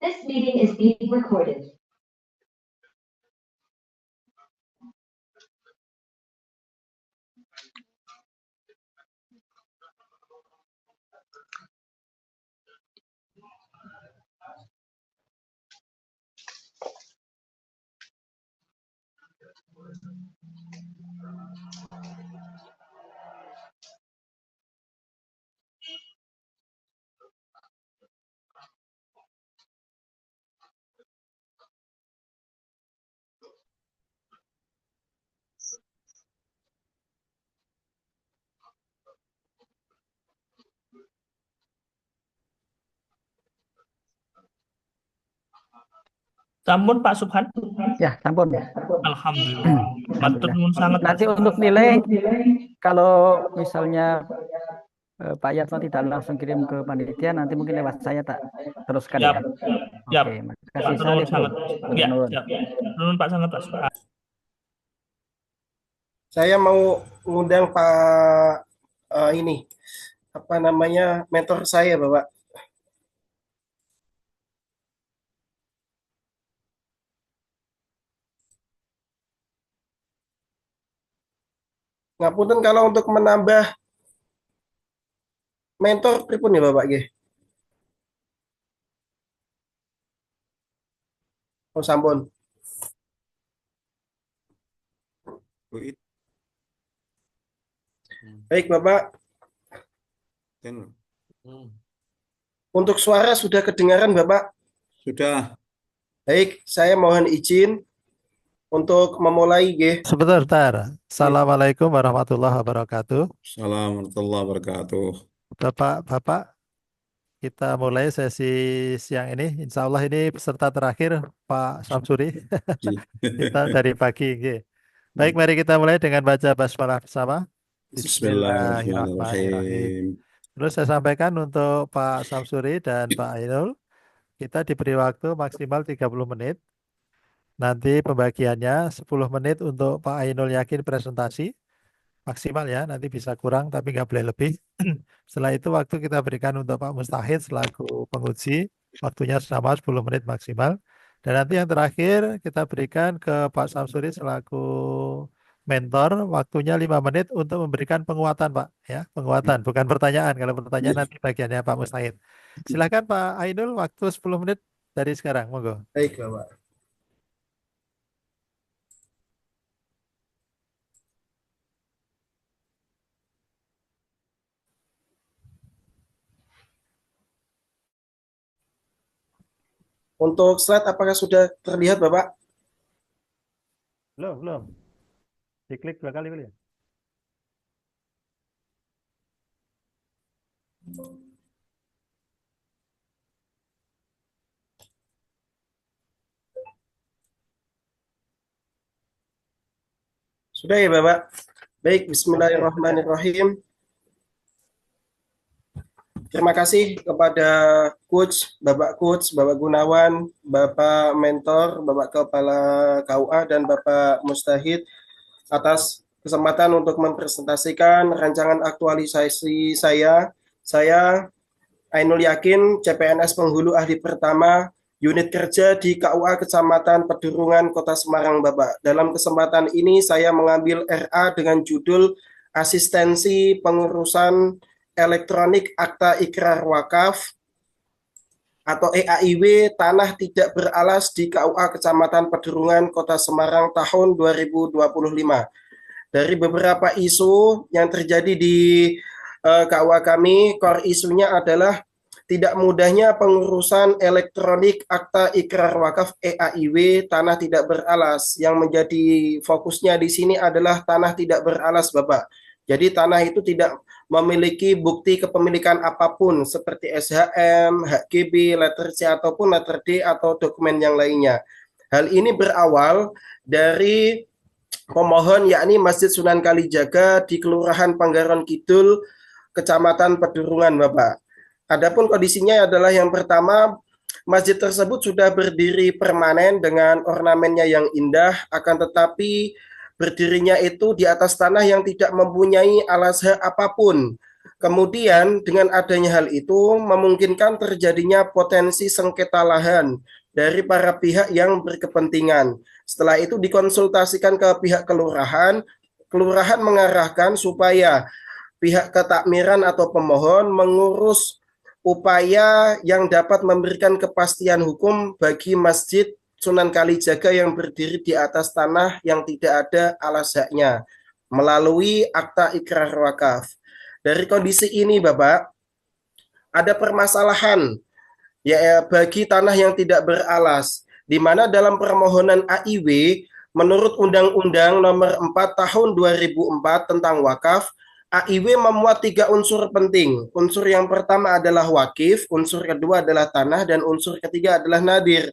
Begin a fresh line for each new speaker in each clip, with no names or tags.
This meeting is being recorded.
Sampun Pak Subhan.
Ya, sampun.
Alhamdulillah. Matur
Alhamdulillah.
nuwun sangat.
Nanti untuk nilai, kalau misalnya Pak Yatno tidak langsung kirim ke panitia, nanti mungkin lewat saya tak teruskan
Yap.
ya.
Yap.
Oke, makasih.
Matur nuwun sangat.
Assalamualaikum.
Ya,
Nuwun.
siap. Nuwun Pak sangat Pak Subhan.
Saya mau ngundang Pak ini apa namanya mentor saya, Bapak. Ngapunten kalau untuk menambah mentor pripun ya Bapak nggih. Oh sampun. Baik Bapak. Untuk suara sudah kedengaran Bapak?
Sudah.
Baik, saya mohon izin untuk memulai nggih.
Sebentar. Assalamualaikum warahmatullahi wabarakatuh.
Assalamualaikum warahmatullahi wabarakatuh.
Bapak, kita mulai sesi siang ini. Insya Allah ini peserta terakhir Pak Samsuri. Kita dari pagi. Baik, mari kita mulai dengan baca basmalah bersama.
Bismillahirrahmanirrahim.
Terus saya sampaikan untuk Pak Samsuri dan Pak Ainul, kita diberi waktu maksimal 30 menit. Nanti pembagiannya 10 menit untuk Pak Ainul Yakin presentasi. Maksimal ya, nanti bisa kurang tapi nggak boleh lebih. Setelah itu waktu kita berikan untuk Pak Mustahid selaku penguji, waktunya sama 10 menit maksimal. Dan nanti yang terakhir kita berikan ke Pak Samsuri selaku mentor, waktunya 5 menit untuk memberikan penguatan Pak. Ya, penguatan, bukan pertanyaan. Kalau pertanyaan nanti bagiannya Pak Mustahid. Silakan Pak Ainul, waktu 10 menit dari sekarang, monggo.
Baik Bapak. Untuk slide apakah sudah terlihat Bapak?
Belum. Diklik 2 kali boleh ya?
Sudah ya Bapak? Baik, bismillahirrahmanirrahim. Terima kasih kepada Bapak Gunawan, Bapak Mentor, Bapak Kepala KUA, dan Bapak Mustahid atas kesempatan untuk mempresentasikan rancangan aktualisasi saya. Saya Ainul Yakin, CPNS Penghulu Ahli Pertama, unit kerja di KUA Kecamatan Pedurungan, Kota Semarang, Bapak. Dalam kesempatan ini saya mengambil RA dengan judul Asistensi Pengurusan Elektronik Akta Ikrar Wakaf atau EAIW Tanah Tidak Beralas di KUA Kecamatan Pedurungan, Kota Semarang tahun 2025. Dari beberapa isu yang terjadi di KUA kami, core isunya adalah tidak mudahnya pengurusan elektronik Akta Ikrar Wakaf EAIW Tanah Tidak Beralas. Yang menjadi fokusnya di sini adalah tanah tidak beralas, Bapak. Jadi tanah itu tidak memiliki bukti kepemilikan apapun seperti SHM, HGB, letter C ataupun letter D atau dokumen yang lainnya. Hal ini berawal dari pemohon yakni Masjid Sunan Kalijaga di Kelurahan Panggaron Kidul, Kecamatan Pedurungan, Bapak. Adapun kondisinya adalah yang pertama, masjid tersebut sudah berdiri permanen dengan ornamennya yang indah, akan tetapi berdirinya itu di atas tanah yang tidak mempunyai alas hak apapun. Kemudian dengan adanya hal itu memungkinkan terjadinya potensi sengketa lahan dari para pihak yang berkepentingan. Setelah itu dikonsultasikan ke pihak kelurahan, kelurahan mengarahkan supaya pihak ketakmiran atau pemohon mengurus upaya yang dapat memberikan kepastian hukum bagi Masjid Sunan Kalijaga yang berdiri di atas tanah yang tidak ada alas haknya melalui akta ikrar wakaf. Dari kondisi ini, Bapak, ada permasalahan ya bagi tanah yang tidak beralas, di mana dalam permohonan AIW menurut Undang-Undang Nomor 4 Tahun 2004 tentang wakaf, AIW memuat 3 unsur penting. Unsur yang pertama adalah wakif, unsur kedua adalah tanah, dan unsur ketiga adalah nadir.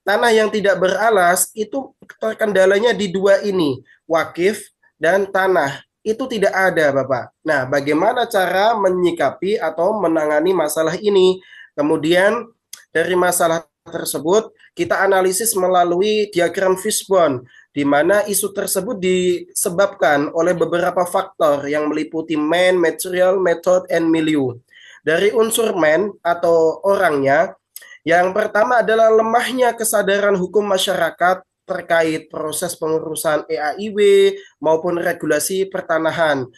Tanah yang tidak beralas itu terkendalanya di 2 ini, wakif dan tanah. Itu tidak ada, Bapak. Nah, bagaimana cara menyikapi atau menangani masalah ini? Kemudian dari masalah tersebut kita analisis melalui diagram fishbone, di mana isu tersebut disebabkan oleh beberapa faktor yang meliputi man, material, method, and milieu. Dari unsur man atau orangnya, yang pertama adalah lemahnya kesadaran hukum masyarakat terkait proses pengurusan EAIW maupun regulasi pertanahan,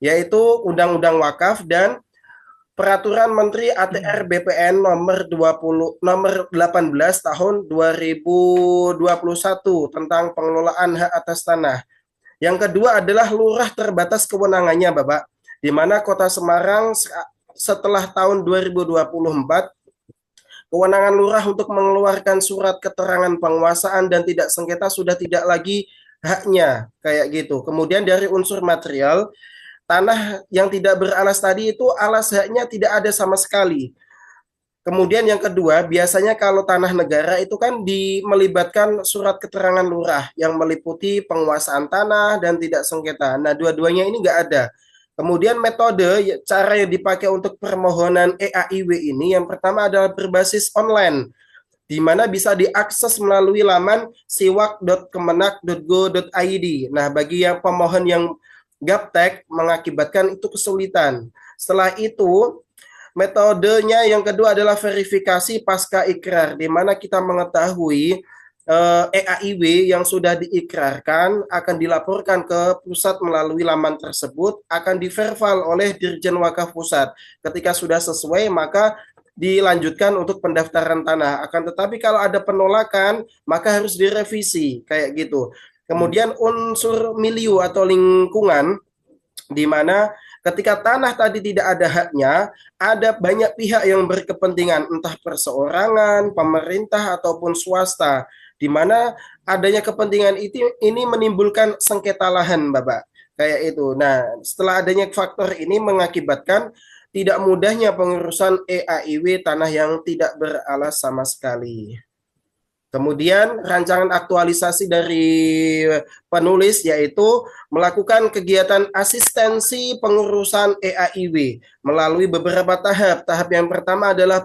yaitu Undang-Undang Wakaf dan Peraturan Menteri ATR BPN nomor 18 tahun 2021 tentang pengelolaan hak atas tanah. Yang kedua adalah lurah terbatas kewenangannya, Bapak, di mana Kota Semarang setelah tahun 2024 kewenangan lurah untuk mengeluarkan surat keterangan penguasaan dan tidak sengketa sudah tidak lagi haknya, kayak gitu. Kemudian dari unsur material, tanah yang tidak beralas tadi itu alas haknya tidak ada sama sekali. Kemudian yang kedua, biasanya kalau tanah negara itu kan melibatkan surat keterangan lurah yang meliputi penguasaan tanah dan tidak sengketa. Nah, dua-duanya ini nggak ada. Kemudian metode cara yang dipakai untuk permohonan EAIW ini yang pertama adalah berbasis online, di mana bisa diakses melalui laman siwak.kemenak.go.id. Nah, bagi yang pemohon yang gaptek mengakibatkan itu kesulitan. Setelah itu, metodenya yang kedua adalah verifikasi pasca ikrar, di mana kita mengetahui EAIW yang sudah diikrarkan akan dilaporkan ke pusat melalui laman tersebut, akan diverval oleh Dirjen Wakaf Pusat. Ketika sudah sesuai, maka dilanjutkan untuk pendaftaran tanah. Akan tetapi kalau ada penolakan, maka harus direvisi, kayak gitu. Kemudian unsur milieu atau lingkungan, di mana ketika tanah tadi tidak ada haknya, ada banyak pihak yang berkepentingan, entah perseorangan, pemerintah, ataupun swasta, di mana adanya kepentingan ini menimbulkan sengketa lahan, Bapak, kayak itu. Nah, setelah adanya faktor ini mengakibatkan tidak mudahnya pengurusan EAIW tanah yang tidak beralas sama sekali. Kemudian rancangan aktualisasi dari penulis yaitu melakukan kegiatan asistensi pengurusan EAIW melalui beberapa tahap. Tahap yang pertama adalah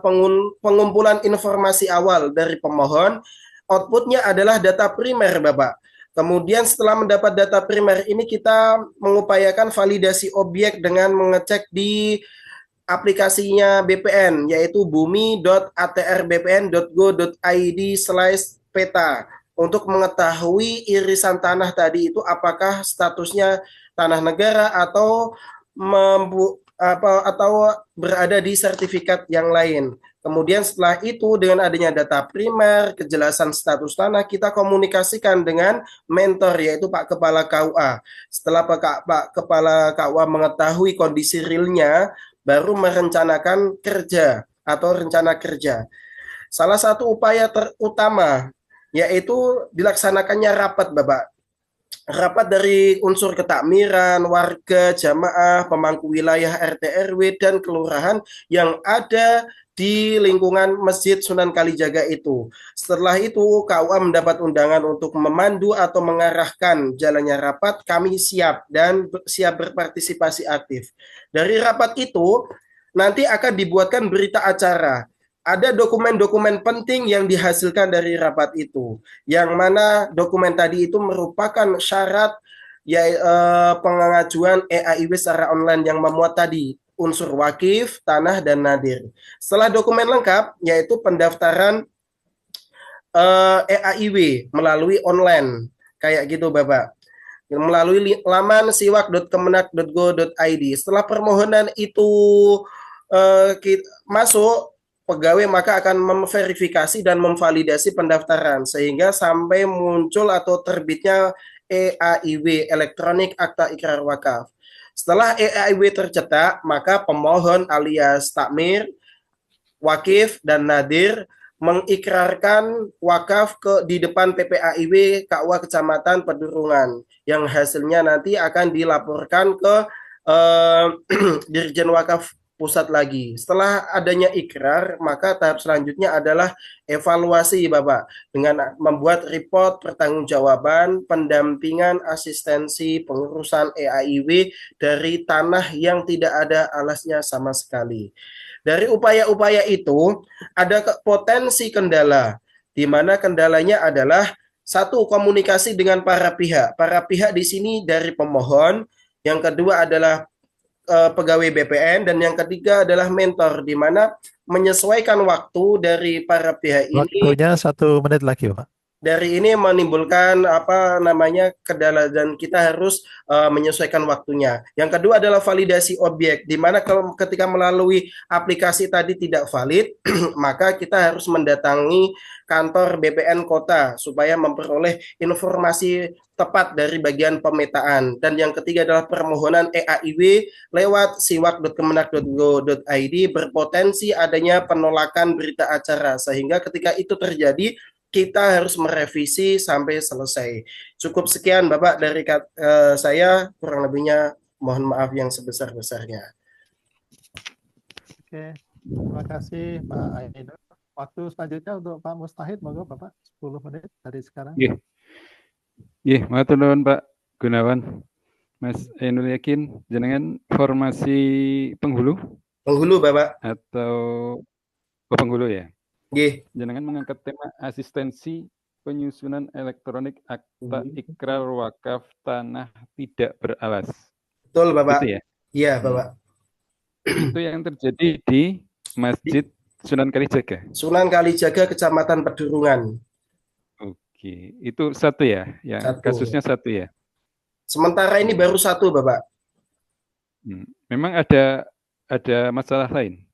pengumpulan informasi awal dari pemohon. Outputnya adalah data primer, Bapak. Kemudian setelah mendapat data primer ini kita mengupayakan validasi objek dengan mengecek di aplikasinya BPN, yaitu bumi.atrbpn.go.id/peta untuk mengetahui irisan tanah tadi itu apakah statusnya tanah negara atau berada di sertifikat yang lain. Kemudian setelah itu dengan adanya data primer, kejelasan status tanah, kita komunikasikan dengan mentor yaitu Pak Kepala KUA. Setelah Pak Kepala KUA mengetahui kondisi realnya, baru merencanakan kerja atau rencana kerja. Salah satu upaya terutama yaitu dilaksanakannya rapat, Bapak. Rapat dari unsur ketakmiran, warga, jamaah, pemangku wilayah RT RW dan kelurahan yang ada di lingkungan Masjid Sunan Kalijaga itu. Setelah itu KUA mendapat undangan untuk memandu atau mengarahkan jalannya rapat. Kami siap dan siap berpartisipasi aktif. Dari rapat itu nanti akan dibuatkan berita acara. Ada dokumen-dokumen penting yang dihasilkan dari rapat itu, yang mana dokumen tadi itu merupakan syarat pengajuan EAIW secara online yang memuat tadi unsur wakif, tanah, dan nadir. Setelah dokumen lengkap, yaitu pendaftaran EAIW melalui online, kayak gitu Bapak. Melalui laman siwak.kemenak.go.id. Setelah permohonan itu masuk, pegawai maka akan memverifikasi dan memvalidasi pendaftaran sehingga sampai muncul atau terbitnya EAIW, Elektronik Akta Ikrar Wakaf. Setelah EAIW tercetak, maka pemohon alias takmir, wakif, dan nadir mengikrarkan wakaf di depan PPAIW KUA Kecamatan Pedurungan yang hasilnya nanti akan dilaporkan ke Dirjen Wakaf Pusat lagi. Setelah adanya ikrar, maka tahap selanjutnya adalah evaluasi Bapak dengan membuat report pertanggungjawaban, pendampingan, asistensi, pengurusan EAIW dari tanah yang tidak ada alasnya sama sekali. Dari upaya-upaya itu ada potensi kendala, di mana kendalanya adalah satu, komunikasi dengan para pihak. Para pihak di sini dari pemohon, yang kedua adalah pegawai BPN, dan yang ketiga adalah mentor, di mana menyesuaikan waktu dari para pihak ini.
Waktunya 1 menit lagi, Pak.
Dari ini menimbulkan kendala dan kita harus menyesuaikan waktunya. Yang kedua adalah validasi objek, di mana kalau ketika melalui aplikasi tadi tidak valid, maka kita harus mendatangi kantor BPN kota supaya memperoleh informasi tepat dari bagian pemetaan. Dan yang ketiga adalah permohonan EAIW lewat siwak.kemenak.go.id berpotensi adanya penolakan berita acara, sehingga ketika itu terjadi kita harus merevisi sampai selesai. Cukup sekian Bapak dari saya, kurang lebihnya mohon maaf yang sebesar-besarnya.
Oke, terima kasih Pak Ainul. Waktu selanjutnya untuk Pak Mustahid, monggo Bapak 10 menit dari sekarang.
Matur nuwun Pak Gunawan. Mas Ainul yakin jenengan formasi penghulu?
Penghulu Bapak.
Atau penghulu ya?
Nggih.
Jenengan mengangkat tema asistensi penyusunan elektronik akta ikrar wakaf tanah tidak beralas.
Betul Bapak.
Itu ya?
Iya Bapak.
Itu yang terjadi di Masjid Sunan Kalijaga.
Sunan Kalijaga, Kecamatan Pedurungan.
Oke, itu satu ya?
Satu.
Kasusnya satu ya?
Sementara ini baru satu Bapak.
Memang ada masalah lain?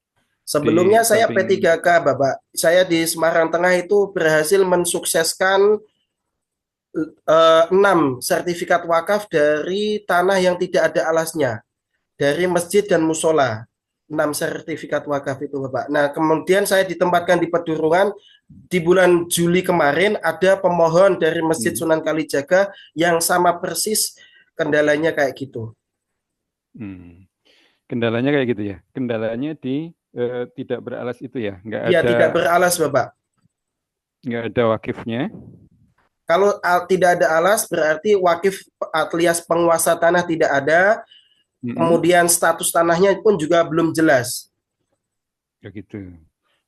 Sebelumnya saya P3K Bapak. Saya di Semarang Tengah itu berhasil mensukseskan 6 sertifikat wakaf dari tanah yang tidak ada alasnya. Dari masjid dan musola. 6 sertifikat wakaf itu Bapak. Nah kemudian saya ditempatkan di Pedurungan. Di bulan Juli kemarin ada pemohon dari Masjid Sunan Kalijaga yang sama persis kendalanya kayak gitu.
Kendalanya kayak gitu ya? Kendalanya di tidak beralas itu ya?
Iya, tidak beralas Bapak.
Nggak ada wakifnya.
Kalau tidak ada alas berarti wakif alias penguasa tanah tidak ada. Kemudian status tanahnya pun juga belum jelas.
Ya gitu.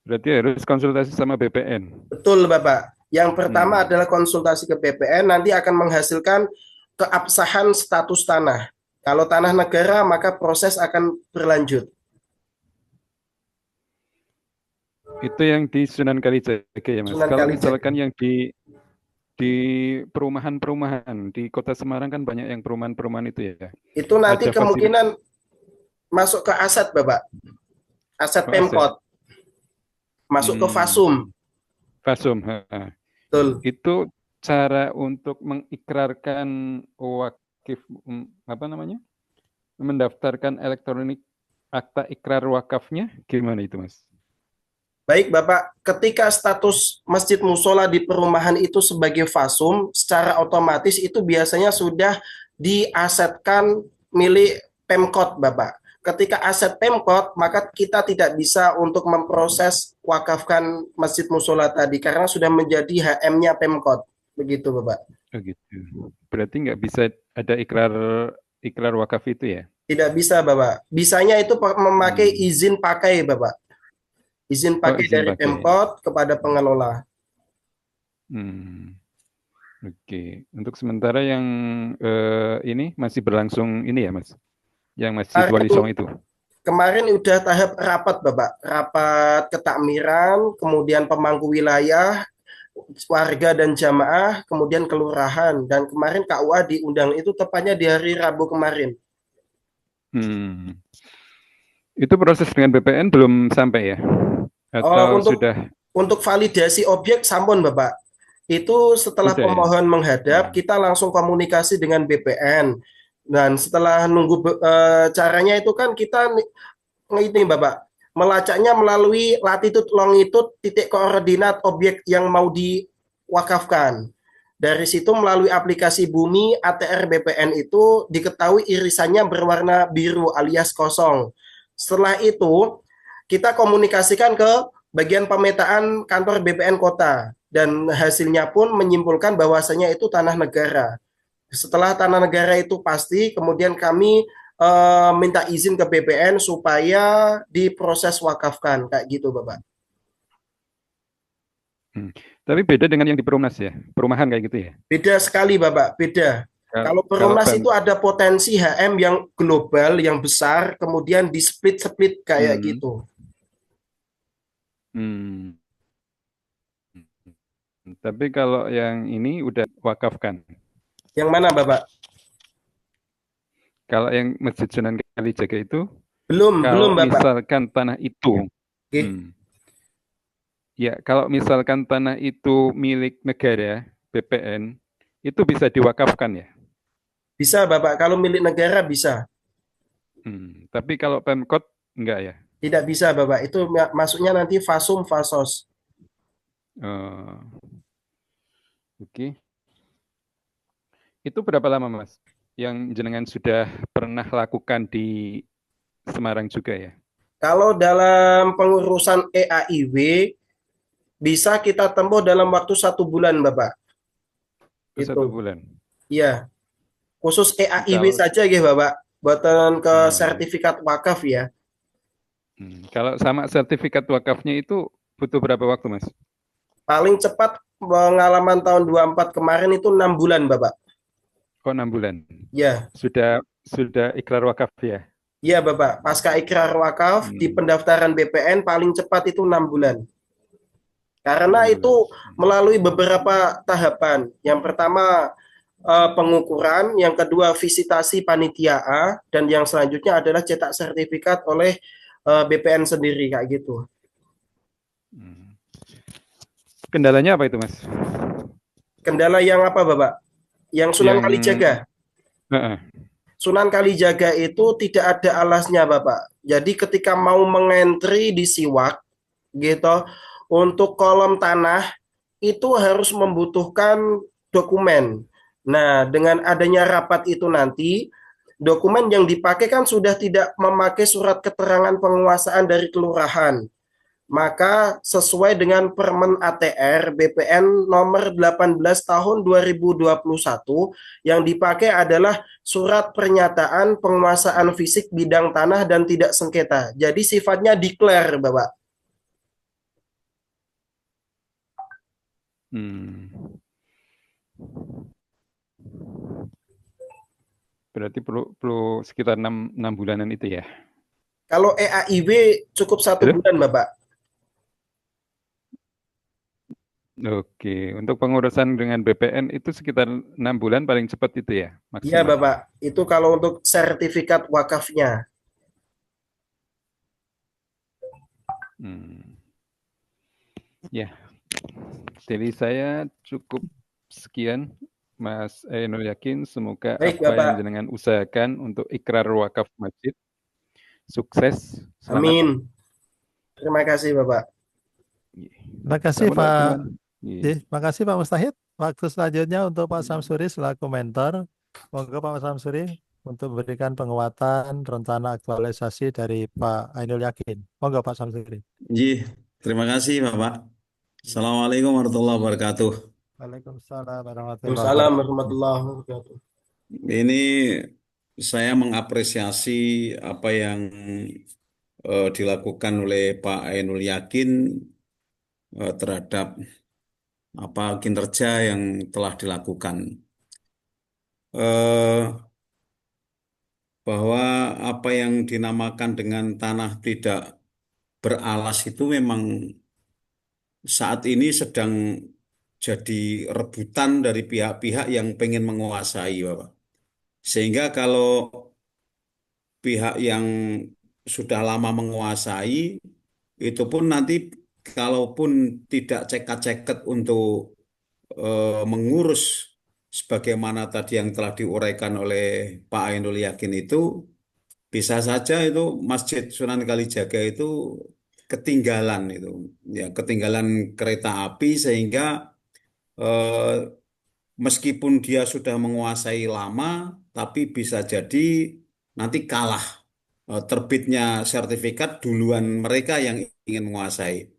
Berarti harus konsultasi sama BPN.
Betul Bapak. Yang pertama adalah konsultasi ke BPN, nanti akan menghasilkan keabsahan status tanah. Kalau tanah negara maka proses akan berlanjut.
Itu yang di Sunan Kalijaga ya Mas. Kalau misalkan yang di perumahan-perumahan di Kota Semarang kan banyak yang perumahan-perumahan itu ya.
Itu nanti kemungkinan masuk ke aset Bapak. Aset Pemkot. Masuk ke Fasum.
Fasum.
Betul.
Itu cara untuk mengikrarkan wakif mendaftarkan elektronik akta ikrar wakafnya gimana itu Mas?
Baik Bapak, ketika status masjid musola di perumahan itu sebagai fasum, secara otomatis itu biasanya sudah diasetkan milik Pemkot Bapak. Ketika aset Pemkot, maka kita tidak bisa untuk memproses wakafkan masjid musola tadi karena sudah menjadi HM-nya Pemkot. Begitu Bapak.
Oh gitu. Berarti nggak bisa ada ikrar wakaf itu ya?
Tidak bisa Bapak. Bisanya itu memakai izin pakai Bapak. Izin pakai dari Pemkot kepada pengelola.
Oke. Untuk sementara yang ini masih berlangsung ini ya Mas? Yang Masjid Wali Songo itu?
kemarin udah tahap rapat, Bapak. Rapat ketakmiran, kemudian pemangku wilayah, warga dan jamaah, kemudian kelurahan. Dan kemarin KUA diundang itu tepatnya di hari Rabu kemarin.
Hmm. Itu proses dengan BPN belum sampai ya? Atau
Untuk
sudah
validasi objek sampun, Bapak. Itu setelah
sudah ya?
pemohon menghadap, kita langsung komunikasi dengan BPN. Dan setelah nunggu caranya itu kan kita ini, Bapak, melacaknya melalui latitude longitude titik koordinat objek yang mau diwakafkan. Dari situ melalui aplikasi Bumi ATR BPN itu diketahui irisannya berwarna biru alias kosong. Setelah itu kita komunikasikan ke bagian pemetaan kantor BPN kota dan hasilnya pun menyimpulkan bahwasanya itu tanah negara. Setelah tanah negara itu pasti, kemudian kami minta izin ke BPN supaya diproses wakafkan kayak gitu, Bapak.
Tapi beda dengan yang di Perumnas ya, perumahan kayak gitu ya.
Beda sekali, Bapak, beda. Kalau Perumnas itu ada potensi HM yang global, yang besar, kemudian di split-split kayak gitu.
Tapi kalau yang ini udah wakafkan.
Yang mana, Bapak?
Kalau yang Masjid Sunan Kalijaga itu
belum, Bapak.
Misalkan tanah itu, ya kalau misalkan tanah itu milik negara, BPN, itu bisa diwakafkan ya?
Bisa, Bapak. Kalau milik negara bisa.
Tapi kalau Pemkot enggak ya?
Tidak bisa, Bapak. Itu masuknya nanti fasum fasos.
Oke. Itu berapa lama, Mas? Yang jenengan sudah pernah lakukan di Semarang juga ya?
Kalau dalam pengurusan EAIW, bisa kita tempuh dalam waktu 1 bulan, Bapak.
1 bulan?
Iya. Khusus EAIW saja ya, Bapak. Buatan ke sertifikat wakaf ya.
Kalau sama sertifikat wakafnya itu butuh berapa waktu, Mas?
Paling cepat pengalaman tahun 24 kemarin itu 6 bulan, Bapak.
Oh, 6 bulan?
Ya.
Sudah ikrar wakaf ya?
Iya, Bapak. Pasca ikrar wakaf di pendaftaran BPN paling cepat itu 6 bulan. Karena itu melalui beberapa tahapan. Yang pertama pengukuran, yang kedua visitasi panitia A, dan yang selanjutnya adalah cetak sertifikat oleh BPN sendiri kayak gitu.
Kendalanya apa itu, Mas?
Kendala yang apa, Bapak? Yang Sunan Kalijaga. Sunan Kalijaga itu tidak ada alasnya, Bapak. Jadi ketika mau mengentri di Siwak gitu, untuk kolom tanah itu harus membutuhkan dokumen. Nah, dengan adanya rapat itu nanti, dokumen yang dipakai kan sudah tidak memakai surat keterangan penguasaan dari kelurahan. Maka sesuai dengan Permen ATR BPN nomor 18 tahun 2021 yang dipakai adalah surat pernyataan penguasaan fisik bidang tanah dan tidak sengketa. Jadi sifatnya declare, Bapak.
Berarti perlu sekitar 6 bulanan itu ya?
Kalau EAIW cukup 1 bulan, Bapak.
Oke, untuk pengurusan dengan BPN itu sekitar 6 bulan paling cepat itu ya?
Iya, Bapak. Itu kalau untuk sertifikat wakafnya.
Ya, jadi saya cukup sekian, Mas Ainul Yakin. Semoga
baik,
apa
Bapak.
yang jenengan usahakan untuk ikrar wakaf masjid sukses. Selamat.
Amin. Terima kasih, Bapak.
Terima kasih, Pak. Terima kasih, Pak Mustahid. Waktu selanjutnya untuk Pak Samsuri selaku mentor. Monggo Pak Samsuri untuk memberikan penguatan rencana aktualisasi dari Pak Ainul Yakin. Monggo Pak Samsuri.
Terima kasih Bapak. Assalamualaikum warahmatullahi wabarakatuh.
Waalaikumsalam
warahmatullahi wabarakatuh.
Ini saya mengapresiasi apa yang dilakukan oleh Pak Ainul Yakin terhadap kinerja yang telah dilakukan. bahwa apa yang dinamakan dengan tanah tidak beralas itu memang saat ini sedang jadi rebutan dari pihak-pihak yang pengen menguasai, Bapak. Sehingga kalau pihak yang sudah lama menguasai, itu pun nanti kalaupun tidak cekat-ceket untuk mengurus sebagaimana tadi yang telah diuraikan oleh Pak Ainul Yakin itu, bisa saja itu Masjid Sunan Kalijaga itu ketinggalan itu, ya ketinggalan kereta api sehingga eh, meskipun dia sudah menguasai lama, tapi bisa jadi nanti kalah terbitnya sertifikat duluan mereka yang ingin menguasai.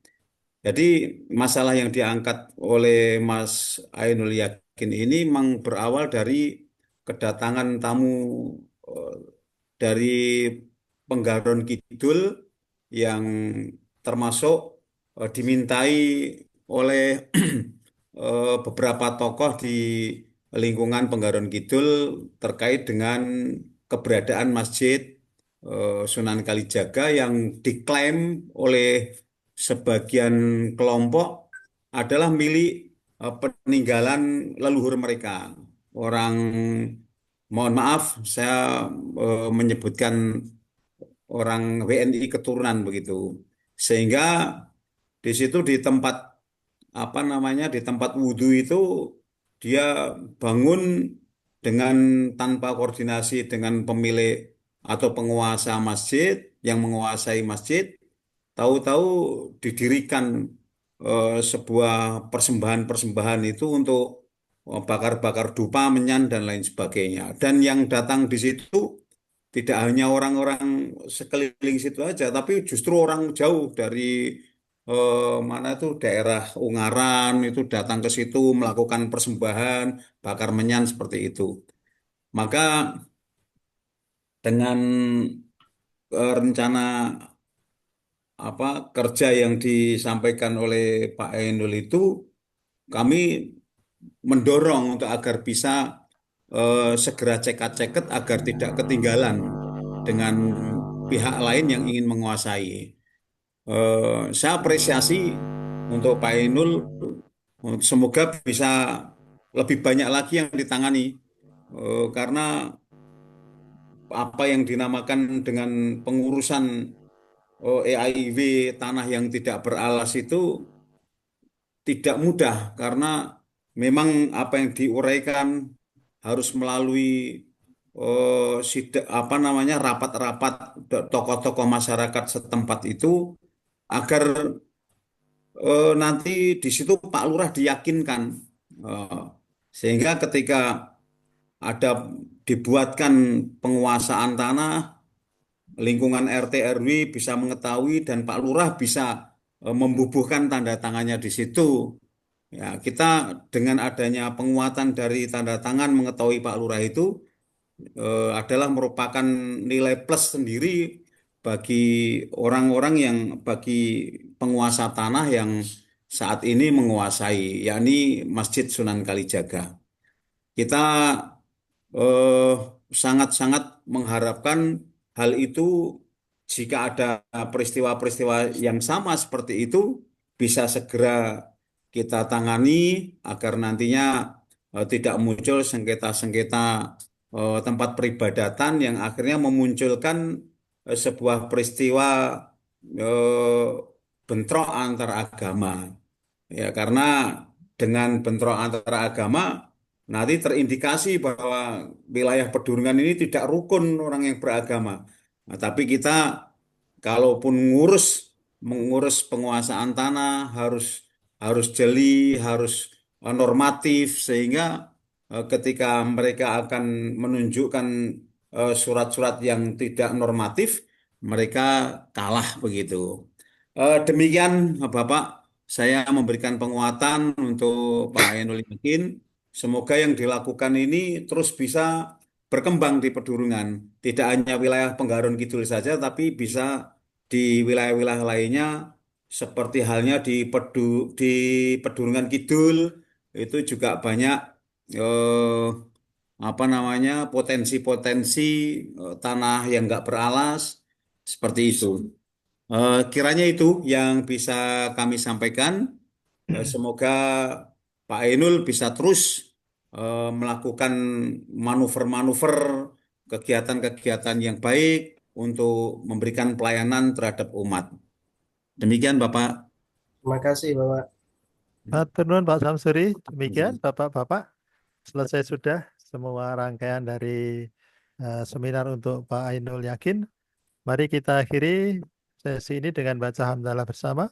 Jadi masalah yang diangkat oleh Mas Ainul Yakin ini memang berawal dari kedatangan tamu eh, dari Penggaron Kidul yang termasuk dimintai oleh beberapa tokoh di lingkungan Penggaron Kidul terkait dengan keberadaan Masjid Sunan Kalijaga yang diklaim oleh sebagian kelompok adalah milik peninggalan leluhur mereka. Orang, mohon maaf, saya menyebutkan orang WNI keturunan begitu. Sehingga di situ di tempat apa namanya di tempat wudhu itu dia bangun dengan tanpa koordinasi dengan pemilik atau penguasa masjid yang menguasai masjid, tahu-tahu didirikan sebuah persembahan-persembahan itu untuk bakar-bakar dupa, menyan dan lain sebagainya. Dan yang datang di situ tidak hanya orang-orang sekeliling situ aja, tapi justru orang jauh dari mana itu daerah Ungaran itu datang ke situ melakukan persembahan, bakar menyan seperti itu. Maka dengan rencana apa kerja yang disampaikan oleh Pak Ainul itu, kami mendorong untuk agar bisa segera cekat-ceket agar tidak ketinggalan dengan pihak lain yang ingin menguasai. Saya apresiasi untuk Pak Ainul, semoga bisa lebih banyak lagi yang ditangani. Karena apa yang dinamakan dengan pengurusan EIW tanah yang tidak beralas itu tidak mudah karena memang apa yang diuraikan harus melalui apa namanya rapat-rapat tokoh-tokoh masyarakat setempat itu agar nanti di situ Pak Lurah diyakinkan. Eh, Sehingga ketika ada dibuatkan penguasaan tanah, lingkungan RT RW bisa mengetahui dan Pak Lurah bisa membubuhkan tanda tangannya di situ. Ya, kita dengan adanya penguatan dari tanda tangan mengetahui Pak Lurah itu adalah merupakan nilai plus sendiri bagi orang-orang yang bagi penguasa tanah yang saat ini menguasai, yakni Masjid Sunan Kalijaga. Kita eh, sangat-sangat mengharapkan hal itu jika ada peristiwa-peristiwa yang sama seperti itu bisa segera kita tangani agar nantinya tidak muncul sengketa-sengketa tempat peribadatan yang akhirnya memunculkan sebuah peristiwa eh, bentrok antar agama. Ya, karena dengan bentrok antara agama nanti terindikasi bahwa wilayah pedurungan ini tidak rukun orang yang beragama. Nah, tapi kita kalaupun mengurus penguasaan tanah harus harus jeli, harus normatif sehingga ketika mereka akan menunjukkan surat-surat yang tidak normatif, mereka kalah begitu. Demikian Bapak, saya memberikan penguatan untuk Pak Ainul Yakin. Semoga yang dilakukan ini terus bisa berkembang di pedurungan. Tidak hanya wilayah Penggaron Kidul saja, tapi bisa di wilayah-wilayah lainnya, seperti halnya di Pedurungan Kidul, itu juga banyak eh, apa namanya potensi-potensi tanah yang nggak beralas seperti itu. Kiranya itu yang bisa kami sampaikan. Semoga Pak Ainul bisa terus melakukan manuver-manuver kegiatan-kegiatan yang baik untuk memberikan pelayanan terhadap umat. Demikian Bapak.
Terima kasih Bapak.
Matur nuwun Pak Samsuri. Demikian Bapak-Bapak, selesai sudah semua rangkaian dari seminar untuk Pak Ainul Yakin. Mari kita akhiri sesi ini dengan baca hamdalah bersama.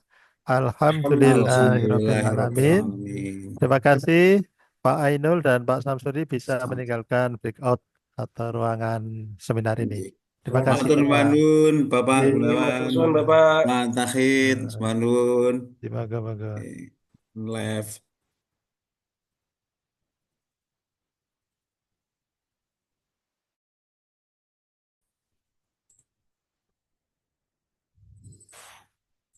Alhamdulillahirabbil alamin.
Alhamdulillahirrahmanirrahim.
Terima kasih Pak Ainul dan Pak Samsuri bisa meninggalkan breakout atau ruangan seminar ini. Terima kasih
Matur
Bapak.
nuwun Bapak
Iya,
Gunawan,
Matur nuwun, Bapak.
Pak Tahid,
Eh,
nuwun.
Terima kasih.
Left.